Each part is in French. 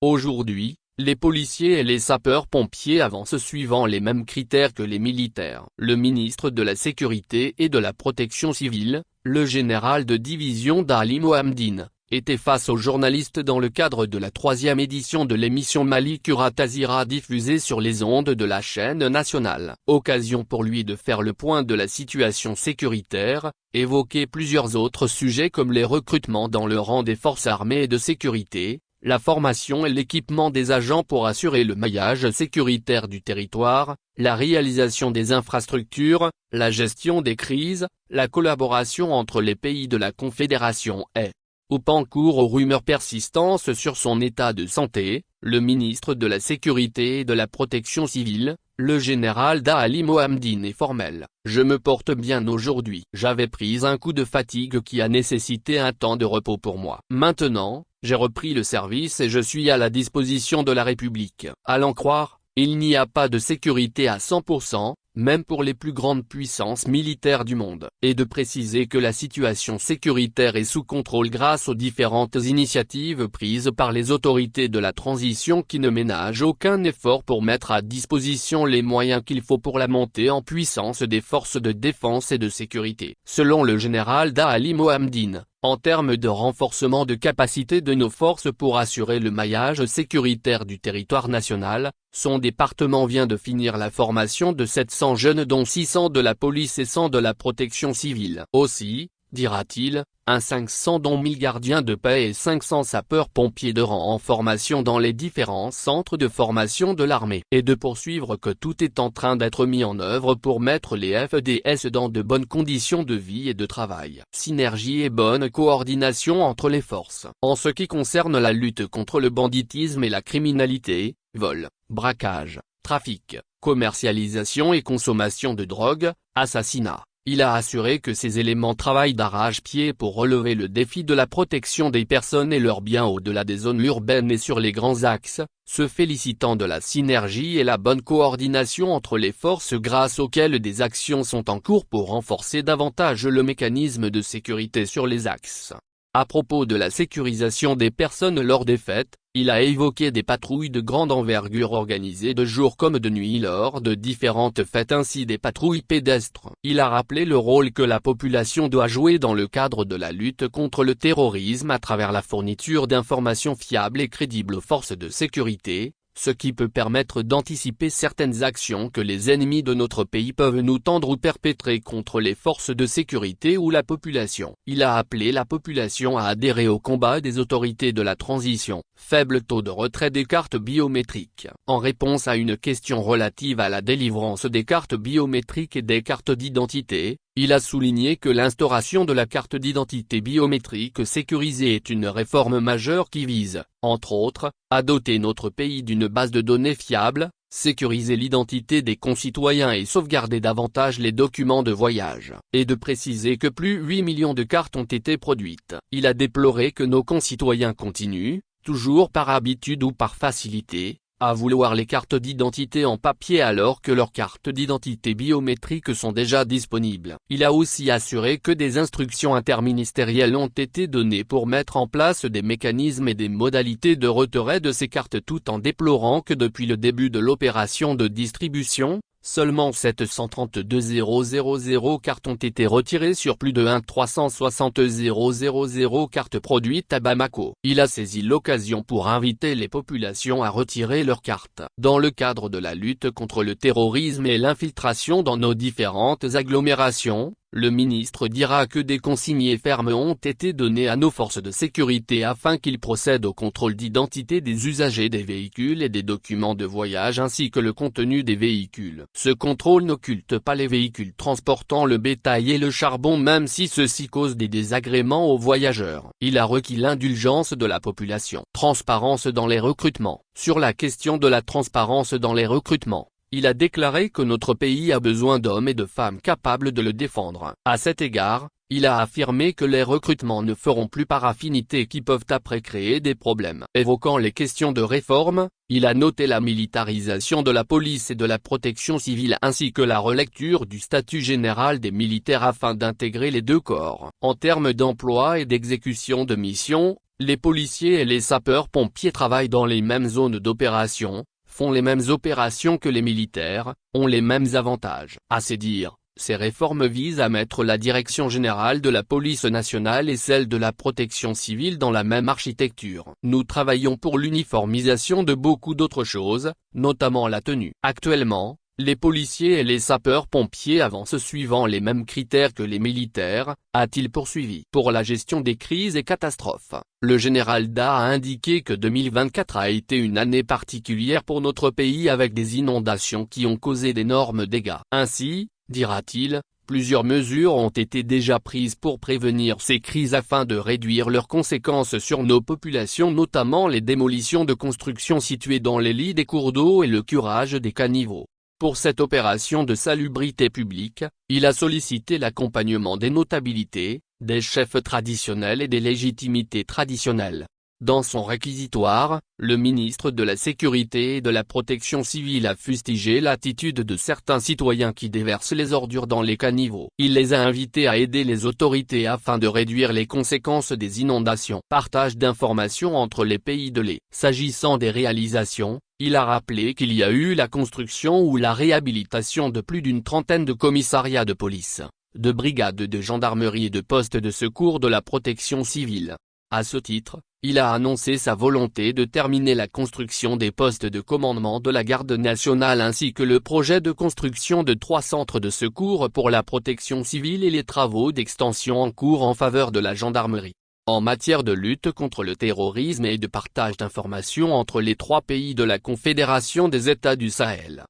Aujourd'hui, les policiers et les sapeurs-pompiers avancent suivant les mêmes critères que les militaires. Le ministre de la Sécurité et de la Protection civile, le général de division Ali Mohamdine, était face aux journalistes dans le cadre de la 3e édition de l'émission Mali Kurat Azira diffusée sur les ondes de la chaîne nationale. Occasion pour lui de faire le point de la situation sécuritaire, évoquer plusieurs autres sujets comme les recrutements dans le rang des forces armées et de sécurité, la formation et l'équipement des agents pour assurer le maillage sécuritaire du territoire, la réalisation des infrastructures, la gestion des crises, la collaboration entre les pays de la Confédération et au pancourt aux rumeurs persistantes sur son état de santé, le ministre de la Sécurité et de la Protection civile, le général Ali Mohamdine est formel. Je me porte bien aujourd'hui. J'avais pris un coup de fatigue qui a nécessité un temps de repos pour moi. Maintenant, j'ai repris le service et je suis à la disposition de la République. À l'en croire, il n'y a pas de sécurité à 100%, même pour les plus grandes puissances militaires du monde. Et de préciser que la situation sécuritaire est sous contrôle grâce aux différentes initiatives prises par les autorités de la transition qui ne ménagent aucun effort pour mettre à disposition les moyens qu'il faut pour la montée en puissance des forces de défense et de sécurité. Selon le général Ali Mohamdine, en termes de renforcement de capacité de nos forces pour assurer le maillage sécuritaire du territoire national, son département vient de finir la formation de 700 jeunes dont 600 de la police et 100 de la protection civile. Aussi, dira-t-il, un 500 dont 1000 gardiens de paix et 500 sapeurs-pompiers de rang en formation dans les différents centres de formation de l'armée. Et de poursuivre que tout est en train d'être mis en œuvre pour mettre les FDS dans de bonnes conditions de vie et de travail. Synergie et bonne coordination entre les forces. En ce qui concerne la lutte contre le banditisme et la criminalité, vol, braquage, trafic, commercialisation et consommation de drogue, assassinat. Il a assuré que ces éléments travaillent d'arrache-pied pour relever le défi de la protection des personnes et leurs biens au-delà des zones urbaines et sur les grands axes, se félicitant de la synergie et la bonne coordination entre les forces grâce auxquelles des actions sont en cours pour renforcer davantage le mécanisme de sécurité sur les axes. À propos de la sécurisation des personnes lors des fêtes, il a évoqué des patrouilles de grande envergure organisées de jour comme de nuit lors de différentes fêtes ainsi des patrouilles pédestres. Il a rappelé le rôle que la population doit jouer dans le cadre de la lutte contre le terrorisme à travers la fourniture d'informations fiables et crédibles aux forces de sécurité, ce qui peut permettre d'anticiper certaines actions que les ennemis de notre pays peuvent nous tendre ou perpétrer contre les forces de sécurité ou la population. Il a appelé la population à adhérer au combat des autorités de la transition. Faible taux de retrait des cartes biométriques. En réponse à une question relative à la délivrance des cartes biométriques et des cartes d'identité, il a souligné que l'instauration de la carte d'identité biométrique sécurisée est une réforme majeure qui vise, entre autres, à doter notre pays d'une base de données fiable, sécuriser l'identité des concitoyens et sauvegarder davantage les documents de voyage, et de préciser que plus 8 millions de cartes ont été produites. Il a déploré que nos concitoyens continuent, toujours par habitude ou par facilité, à vouloir les cartes d'identité en papier alors que leurs cartes d'identité biométriques sont déjà disponibles. Il a aussi assuré que des instructions interministérielles ont été données pour mettre en place des mécanismes et des modalités de retrait de ces cartes tout en déplorant que depuis le début de l'opération de distribution, seulement 732 000 cartes ont été retirées sur plus de 360 000 cartes produites à Bamako. Il a saisi l'occasion pour inviter les populations à retirer leurs cartes. Dans le cadre de la lutte contre le terrorisme et l'infiltration dans nos différentes agglomérations, le ministre dira que des consignes fermes ont été données à nos forces de sécurité afin qu'ils procèdent au contrôle d'identité des usagers des véhicules et des documents de voyage ainsi que le contenu des véhicules. Ce contrôle n'occulte pas les véhicules transportant le bétail et le charbon même si ceux-ci causent des désagréments aux voyageurs. Il a requis l'indulgence de la population. Transparence dans les recrutements. Sur la question de la transparence dans les recrutements, il a déclaré que notre pays a besoin d'hommes et de femmes capables de le défendre. À cet égard, il a affirmé que les recrutements ne feront plus par affinité qui peuvent après créer des problèmes. Évoquant les questions de réforme, il a noté la militarisation de la police et de la protection civile ainsi que la relecture du statut général des militaires afin d'intégrer les deux corps. En termes d'emploi et d'exécution de missions, les policiers et les sapeurs-pompiers travaillent dans les mêmes zones d'opération, font les mêmes opérations que les militaires, ont les mêmes avantages. À c'est dire, ces réformes visent à mettre la direction générale de la police nationale et celle de la protection civile dans la même architecture. Nous travaillons pour l'uniformisation de beaucoup d'autres choses, notamment la tenue. Actuellement, les policiers et les sapeurs-pompiers avancent suivant les mêmes critères que les militaires, a-t-il poursuivi. Pour la gestion des crises et catastrophes, le général Da a indiqué que 2024 a été une année particulière pour notre pays avec des inondations qui ont causé d'énormes dégâts. Ainsi, dira-t-il, plusieurs mesures ont été déjà prises pour prévenir ces crises afin de réduire leurs conséquences sur nos populations, notamment les démolitions de constructions situées dans les lits des cours d'eau et le curage des caniveaux. Pour cette opération de salubrité publique, il a sollicité l'accompagnement des notabilités, des chefs traditionnels et des légitimités traditionnelles. Dans son réquisitoire, le ministre de la Sécurité et de la Protection civile a fustigé l'attitude de certains citoyens qui déversent les ordures dans les caniveaux. Il les a invités à aider les autorités afin de réduire les conséquences des inondations. Partage d'informations entre les pays de l'Est. S'agissant des réalisations, il a rappelé qu'il y a eu la construction ou la réhabilitation de plus d'une trentaine de commissariats de police, de brigades de gendarmerie et de postes de secours de la protection civile. À ce titre, il a annoncé sa volonté de terminer la construction des postes de commandement de la Garde nationale ainsi que le projet de construction de 3 centres de secours pour la protection civile et les travaux d'extension en cours en faveur de la gendarmerie. En matière de lutte contre le terrorisme et de partage d'informations entre les 3 pays de la Confédération des États du Sahel,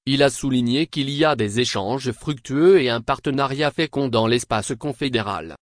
il a souligné qu'il y a des échanges fructueux et un partenariat fécond dans l'espace confédéral.